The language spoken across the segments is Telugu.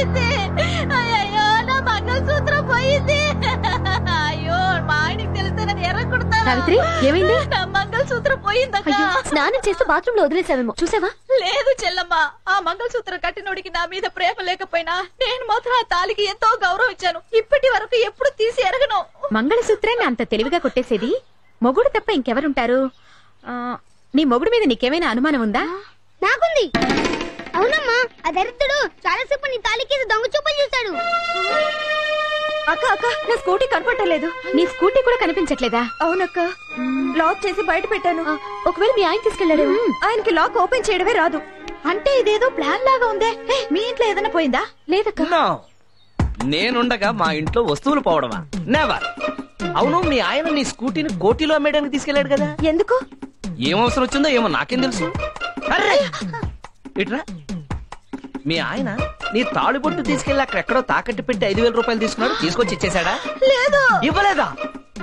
పోయింది. అయ్యో నా మంగళసూత్రం పోయింది. అయ్యో మా ఆయనకి తెలిస్తే నేను ఎర్రకుడతాను. సావిత్రి ఏమైంది? నా మంగళసూత్రం పోయిందక్క. స్నానం చేస్తూ బాత్రూమ్ లో వదిలేసావేమో చూసావా? లేదు చెల్లమ్మ, ఆ మంగళసూత్రం కట్టినోడికి నా మీద ప్రేమ లేకపోయినా నేను మాత్రం ఆ తాలికి ఎంతో గౌరవం ఇచ్చాను. ఇప్పటి వరకు ఎప్పుడు తీసి ఎరగను. మంగళసూత్రాన్ని అంత తెలివిగా కొట్టేసేది మొగుడు తప్ప ఇంకెవరుంటారు? నీ మొగుడు మీద నీకేమైనా అనుమానం ఉందా? నాకుంది. అవునమ్మా, ఆ దరిద్రుడు చాలాసేపు నీ తాలికి దొంగ చూపులు చూశాడు. అక్క అక్క నా స్కూటీ కనపడలేదు. నీ స్కూటీ కూడా కనిపించట్లేదా? అవునక్క, లాక్ చేసి బయట పెట్టాను. ఒకవేళ మీ ఆయన తీసుకెళ్లాడు. ఆయనకి లాక్ ఓపెన్ చేయడమే రాదు. అంటే ఇదేదో ప్లాన్ లాగా ఉందే. మీ ఇంట్లో ఏదైనా పోయిందా? లేదక్క. నేనుండగా మా ఇంట్లో వస్తువులు పోవడమా? నెవర్. అవును, మీ ఆయన నీ స్కూటీని కోటిలో అమ్మేయడానికి తీసుకెళ్లాడు కదా, ఎందుకు? ఏం అవసరం వచ్చిందో ఏమో నాకేం తెలుసు. ఇట్రా, మీ ఆయన నీ తాళిబొట్టు తీసుకెళ్లి అక్కడెక్కడో తాకట్టు పెట్టి 5,000 రూపాయలు తీసుకున్నాడు, తీసుకొచ్చి ఇచ్చేసాడా? లేదు. ఇవ్వలేదా?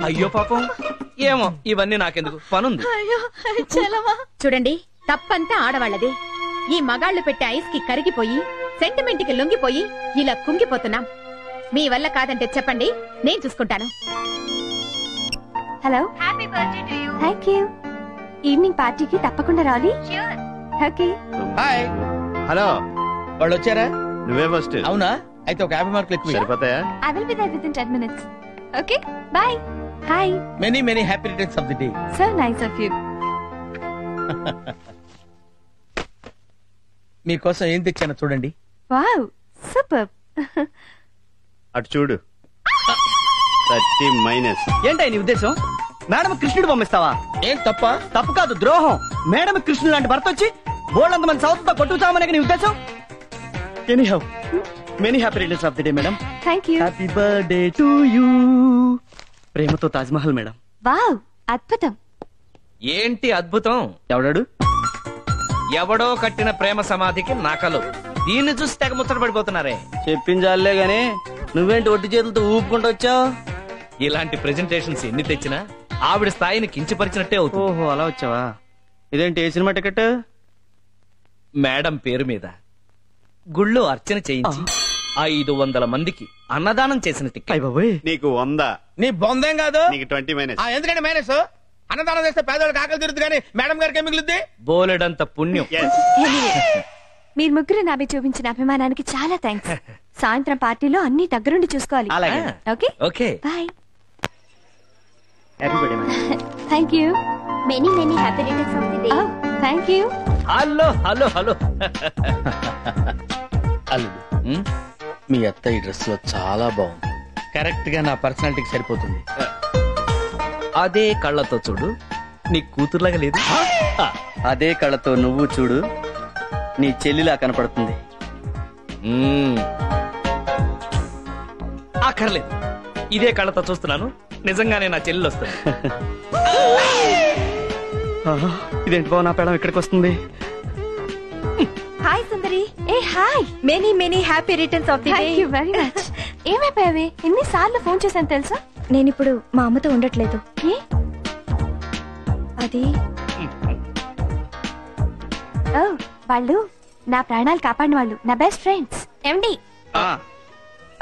అయ్యో పాపం. ఏమో, ఇవన్నీ నాకెందుకు, పనుంది. చూడండి, తప్పంతా ఆడవాళ్లదే. ఈ మగాళ్లు పెట్టే ఐస్ కి కరిగిపోయి సెంటిమెంట్ కి లొంగిపోయి ఇలా కుంగిపోతున్నాం. మీ వల్ల కాదంటే చెప్పండి, నేను చూసుకుంటాను. Hello, happy birthday to you. Thank you. Evening పార్టీకి తప్పకుండా రావాలి. ష్యూర్. ఓకే. హాయ్. హలో, వాళ్ళు వచ్చారా? నువ్వే ఫస్ట్. అవునా? అయితే ఒక 50 మార్కులు ఎక్కువ. సరిపోతాయా? I will be there within 10 minutes. Okay? Bye. Hi. Many happy returns of the day. So nice of you. మీకోసం ఏం తెచ్చానో చూడండి. Wow, superb. అటు చూడు. 30 మైనస్. ఏంటో నీ ఉద్దేశం? మేడం కృష్ణుడు పంపిస్తావా? ఏం తప్ప? తప్పు కాదు, ద్రోహం. మేడం కృష్ణుడు లాంటి భర్త వచ్చి బోల్డ్ మంది సౌత్ తో కొట్టుకుతామనే నీ ఉద్దేశం? Anyhow, many happy returns of the day madam. Thank you. Happy birthday to you. ప్రేమతో తాజ్ మహల్ మేడం. Wow, అద్భుతం. ఏంటి అద్భుతం? ఎవడాడు? ఎవడో కట్టిన ప్రేమ సమాధికి నకలు. దీన్ని చూసి తెగ ముచ్చట పడిపోతున్నారే. చెప్పించాలే గాని నువ్వేంటి ఒట్టి చేతులతో ఊపుకుంటూ వచ్చావు? ఇలాంటి ప్రెజెంటేషన్స్ ఎన్ని తెచ్చినా ఆవిడ స్థాయిని కించపరిచినట్టే అవుతుంది. ఓహో, అలా వచ్చావా? ఇదేంటి ఏ సినిమా టికెట్? మేడం పేరు మీద గుళ్ళో అర్చన చేయించి 500 మందికి అన్నదానం చేసిన టికెట్. నీకు 100. నీ బొందేం కాదు. నీకు 20 మైనస్. ఎందుకంటే మైనస్? అన్నదానం చేస్తే పేదవాళ్ళకి ఆకలి తీరుతుంది కానీ మేడం గారికి ఏం మిగులుద్ది? బోలెడంత పుణ్యం. మీరు ముగ్గురు నా మీద చూపించిన అభిమానానికి చాలా థ్యాంక్స్. సాయంత్రం పార్టీలో అన్ని దగ్గరుండి చూసుకోవాలి. Okay okay. Bye. Thank you. Many happy returns of the day. Thank you. Hello hello hello. అల్లుడు, మీ అత్త ఈ డ్రెస్ లో చాలా బాగుంది. కరెక్ట్ గా నా పర్సనాలిటీకి సరిపోతుంది. అదే కళ్ళతో చూడు, నీ కూతురులాగా లేదు. అదే కళ్ళతో నువ్వు చూడు, నీ చెల్లిలా కనపడుతుంది. అక్కర్లేదు, ఇదే కళ్ళతో చూస్తున్నాను. నిజంగానే నా చెల్లెలు వస్తుంది. ఇదేంటి బావ, నా పేడం ఇక్కడికి వస్తుంది. Hi Sundari. Hey hi. Many happy returns of the day. Thank you very much. ఏమైపోయావే? ఎన్నిసార్లు ఫోన్ చేశాను తెలుసా? నేను ఇప్పుడు మా అమ్మతో ఉండట్లేదు. ఏ? అది వాళ్ళు నా ప్రాణాలు కాపాడిన వాళ్ళు, నా బెస్ట్ ఫ్రెండ్స్. ఏమండి,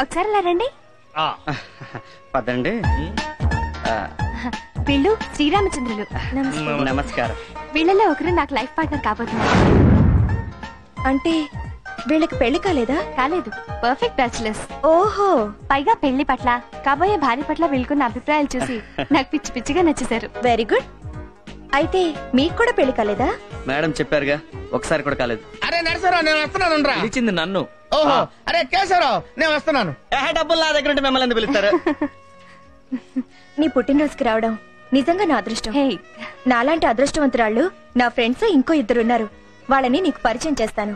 ఒకసారి అలా రండి. పదండి. వీళ్ళు శ్రీరామచంద్రులు. నమస్కారం. వీళ్ళలో ఒకరు నాకు లైఫ్ పార్ట్నర్ కాబోతున్నారు. అంటే వీళ్ళకి పెళ్లి కాలేదా? కాలేదు, పర్ఫెక్ట్ బ్యాచులర్స్. ఓహో. పైగా పెళ్లి పట్ల, కాబోయే భార్య పట్ల వీళ్ళకున్న అభిప్రాయాలు చూసి నాకు పిచ్చి పిచ్చిగా నచ్చేశారు. Very good. అయితే మీకు కూడా పెళ్లి కాలేదా? మేడం చెప్పారుగా, ఒకసారి కూడా కాలేదు. అరే నరసరావు, నేను వస్తున్నాను. పిలిచింది నన్ను. ఓహో, అరే కేశవరావు, నేను వస్తున్నాను. డబ్బులు నా దగ్గర ఉంటే మిమ్మల్ని ఎందుకు పిలుస్తారు? నీ పుట్టినరోజుకి రావడం నిజంగా నా అదృష్టం. నాలాంటి అదృష్టవంతురాళ్ళు నా ఫ్రెండ్స్ ఇంకో 2 ఉన్నారు. వాళ్ళని నీకు పరిచయం చేస్తాను.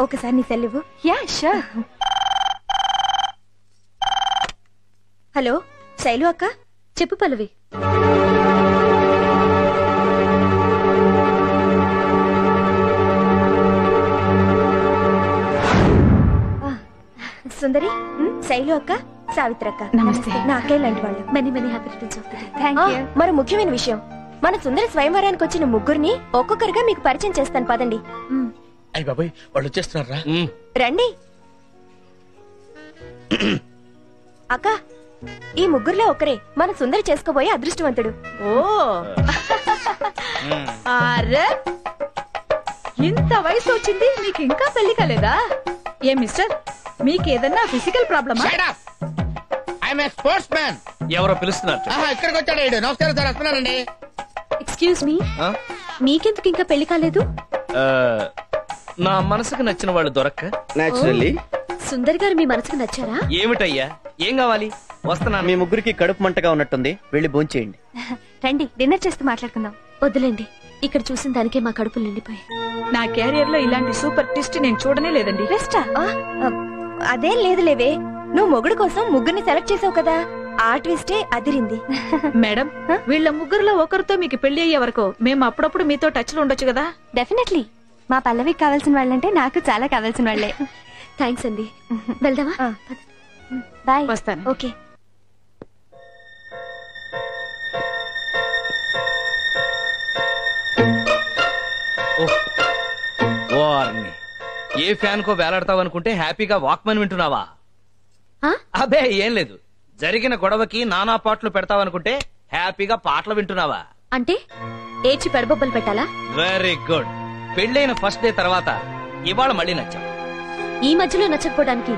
ఒకసారి నీ సెల్ ఇవ్వు. Yeah sure. హలో శైలు అక్క. చెప్పు పల్లవి. సుందరి, శైలు అక్క, సావిత్రి అక్క. నమస్తే. నా అక్కయ్య లాంటి వాళ్ళు. Many happy returns of the day. Thank you. మరో ముఖ్యమైన విషయం, మన సుందరి స్వయంవరానికి వచ్చిన ముగ్గురిని ఒక్కొక్కరుగా మీకు పరిచయం చేస్తాను. పదండి. అయ్య బాబాయ్, వాళ్ళు వచ్చేస్తున్నారా? రండి. అక్క ఈ ముగ్గురులో ఒకరే మన సుందరి చేసుకోబోయే అదృష్టవంతుడు. ఓ అరే ఇంత వయసు వచ్చింది నీకు ఇంకా పెళ్లి కాలేదా? ఏ మిస్టర్ మీకేదన్నా ఫిజికల్ ప్రాబ్లమా? Sports man. ఎవరో పిలుస్తున్నారు. ఇక్కడికి వచ్చాడు. నమస్కారం సార్, వస్తున్నానండి. ఎక్స్క్యూజ్ మీ, మీకెందుకు ఇంకా పెళ్లి కాలేదు? నా మనసుకు నచ్చిన వాళ్ళు దొరక్క. నేచురల్లీ. సుందర్ గారు మీ మనసుకు నచ్చారా? ఏమిటయ్యా, ఏం కావాలి? వస్తున్నాను. మీ ముగ్గురికి కడుపు మంటగా ఉన్నట్టుంది, వెళ్ళి భోంచేయండి. రండి, డిన్నర్ చేస్తూ మాట్లాడుకుందాం. వద్దులేండి, ఇక్కడ చూసిన దానికే మా కడుపులు నిండిపోయి. నా కెరియర్ లో ఇలాంటి సూపర్ ట్విస్ట్ నేను చూడనే లేదండి. రెస్టా? అదేం లేదులేవే, నువ్వు మొగుడు కోసం ముగ్గురిని సెలెక్ట్ చేసావు కదా, ఆ ట్విస్టే అదిరింది. మేడం, వీళ్ళ ముగ్గురులో ఒకరితో మీకు పెళ్లి అయ్యే వరకు మేము అప్పుడప్పుడు మీతో టచ్ లో ఉండొచ్చు కదా? డెఫినెట్లీ. మా పల్లవికి కావాల్సిన వాళ్ళంటే నాకు చాలా కావాల్సిన వాళ్ళే. థ్యాంక్స్ అండి. వెళ్దామా? బాయ్. వస్తాను. ఓకే. ఏ ఫ్యాన్ కో వేలాడతావు అనుకుంటే హ్యాపీగా వాక్మన్ వింటున్నావా? అబే ఏం లేదు, జరిగిన గొడవకి నానా పాటలు పెడతావనుకుంటే హ్యాపీగా పాటలు వింటున్నావా? అంటే ఏడ్చి పెడబొబ్బలు పెట్టాలా? Very good. పెళ్ళైన ఫస్ట్ డే తర్వాత ఇవాళ మళ్ళీ నచ్చాం. ఈ మధ్యలో నచ్చకపోవడానికి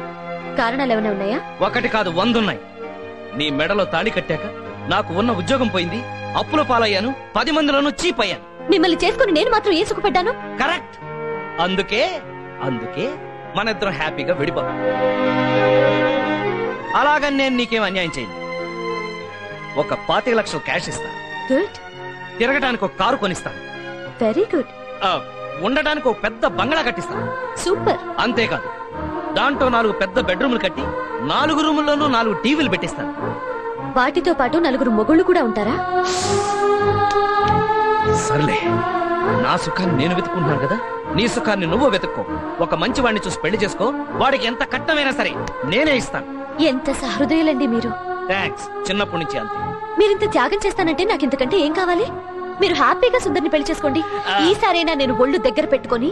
కారణాలు ఏమైనా ఉన్నాయా? ఒకటి కాదు, 100 ఉన్నాయి. నీ మెడలో తాళి కట్టాక నాకు ఉన్న ఉద్యోగం పోయింది, అప్పుల పాలయ్యాను, 10 మందిలోనూ చీప్ అయ్యాను. మిమ్మల్ని చేసుకుని నేను మాత్రం ఏ సుఖపడ్డాను? కరెక్ట్. అందుకే మన ఇద్దరం హ్యాపీగా విడిపోతాం. అలాగని నేను నీకేం అన్యాయం చేయను. ఒక 25 లక్షలు క్యాష్ ఇస్తాను. గుడ్. తిరగడానికి ఒక కారు కొనిస్తాను. Very good. ఉండడానికి ఒక పెద్ద బంగ్లా కట్టిస్తాను. సూపర్. అంతేకాదు, దాంట్లో 4 పెద్ద బెడ్రూమ్లు కట్టి 4 రూముల్లోనూ 4 టీవీలు పెట్టిస్తాను. వాటితో పాటు 4 మొగుళ్ళు కూడా ఉంటారా? సర్లే, నా సుఖాన్ని నేను వెతుకుంటున్నాను కదా, నీ సుఖాన్ని నువ్వు వెతుక్కో. ఒక మంచి వాడిని చూసి పెళ్లి చేసుకో, వాడికి ఎంత కట్నమైనా సరే నేనే ఇస్తాను. ఎంత సహృదయులండి మీరు. థ్యాంక్స్. చిన్నప్పటి నుంచి అంతే. మీరింత త్యాగం చేస్తానంటే నాకు ఇంతకంటే ఏం కావాలి? మీరు హ్యాపీగా సుందర్ని పెళ్లి చేసుకోండి. ఈసారైనా నేను ఒళ్ళు దగ్గర పెట్టుకొని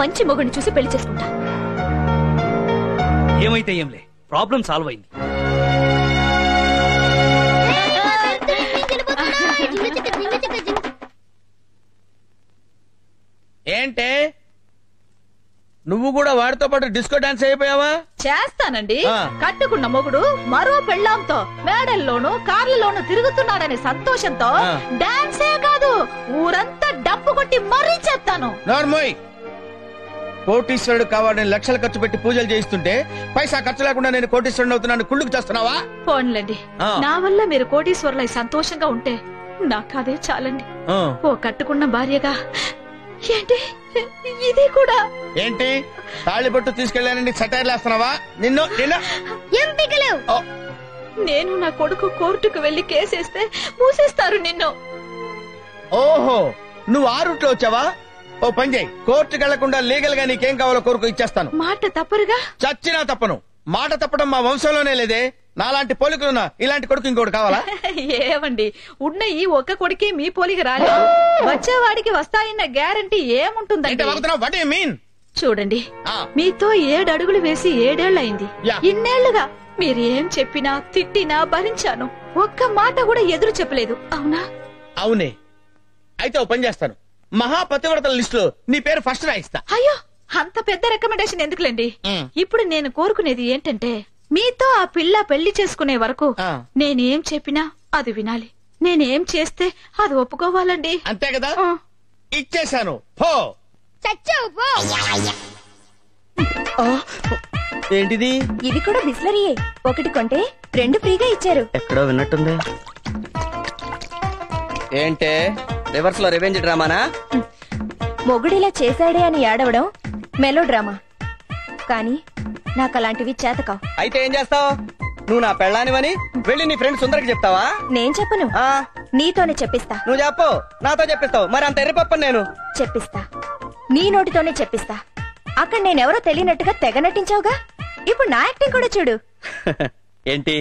మంచి మొగుడిని చూసి పెళ్లి చేసుకుంటా. ఏమైతే ఏంలే, ప్రాబ్లం సాల్వ్ అయింది. ఏంటే నువ్వు కూడా వాడితో పాటు డిస్కో డాన్స్ అయిపోయావా? చేస్తానండి. కట్టుకున్న మొగుడు మరో పెళ్ళాంతో మేడల్లోనూ కార్లలోనూ తిరుగుతున్నాడనే సంతోషంతో డాన్సే కాదు, ఊరంతా డప్పు కొట్టి మరీ చేస్తాను. నార్మోయ్, కోటీశ్వరుడు కావాలని లక్షలు ఖర్చు పెట్టి పూజలు చేయిస్తుంటే పైసా ఖర్చు లేకుండా నేను కోటీశ్వరుడు అవుతున్నాను కుళ్ళుకు చేస్తున్నావా? పోన్లండి, నా వల్ల మీరు కోటీశ్వరులై సంతోషంగా ఉంటే నాకు అదే చాలండి. ఓ కట్టుకున్న భార్యగా ఏంటి ఇది కూడా? ఏంటి తాళిబొట్టు తీసుకెళ్ళానండి సెటైర్లు వేస్తున్నావా? నిన్ను నేను నా కొడుకు కోర్టుకు వెళ్లి కేసేస్తే మూసేస్తారు నిన్ను. ఓహో, నువ్వు ఆ రూట్లో వచ్చావా? ఓ పని చేయి, కోర్టుకు వెళ్లకుండా లీగల్ గా నీకేం కావాలో కోరుకు ఇచ్చేస్తాను. మాట తప్పరుగా? చచ్చినా తప్పను. మాట తప్పడం మా వంశంలోనే లేదే. నాలాంటి పోలికలున్నా ఇలాంటి కొడుకు ఇంకోటి కావాలా? ఏమండి, ఉన్న ఈ ఒక్క కొడుకే మీ పోలిక రాలేదు, వచ్చేవాడికి వస్తాయన్న గ్యారంటీ ఏముంటుందండి? చూడండి, మీతో 7 అడుగులు వేసి 7 ఏళ్లయింది. ఇన్నేళ్లుగా మీరు ఏం చెప్పినా తిట్టినా భరించాను. ఒక్క మాట కూడా ఎదురు చెప్పలేదు, అవునా? అవునే. అయితే ఓ పని చేస్తాను, మహాపతివ్రతల లిస్ట్ లో నీ పేరు ఫస్ట్ రాయిస్తా. అయ్యో, అంత పెద్ద రికమెండేషన్ ఎందుకులేండి. ఇప్పుడు నేను కోరుకునేది ఏంటంటే, మీతో ఆ పిల్ల పెళ్లి చేసుకునే వరకు నేనేం చెప్పినా అది వినాలి, నేనేం చేస్తే అది ఒప్పుకోవాలండి. అంతే కదా? ఇచ్చేశాను. పో. ఏంటిది? ఇది కూడా బిస్లరీయే. ఒకటి కొంటే 2 ఫ్రీగా ఇచ్చారు. ఎక్కడో విన్నట్టుంది. ఏంటే రివర్స్ లో రివెంజ్ డ్రామానా? మొగుడిలా చేశాడే అని ఏడవడం మెలో డ్రామా. కానీ నాకు అలాంటివి చేతకావు. అయితే ఏం చేస్తావు? నువ్వు నా పెళ్ళానివని వెళ్ళి నీ ఫ్రెండ్ సుందరికి చెప్తావా? నేను చెప్పను, నీతోనే చెప్పిస్తా. నువ్వు చెప్పు, నాతో చెప్పిస్తావు. మరి అంత ఎర్రిపప్పని నేను చెప్పిస్తా, నీ నోటితోనే చెప్పిస్తా. అక్కడ నేనెవరో తెలియనట్టుగా తెగ నటించావుగా, ఇప్పుడు నా యాక్టింగ్ కూడా చూడు. ఏంటి,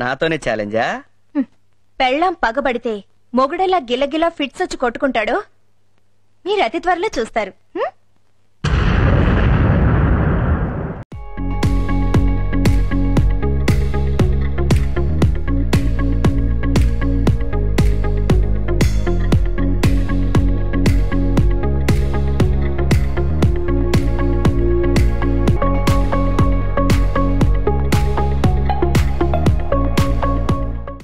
నాతోనే ఛాలెంజా? పెళ్ళాం పగబడితే మొగుడెలా గిల్లగిలా ఫిట్స్ వచ్చి కొట్టుకుంటాడో మీరు అతి త్వరలో చూస్తారు.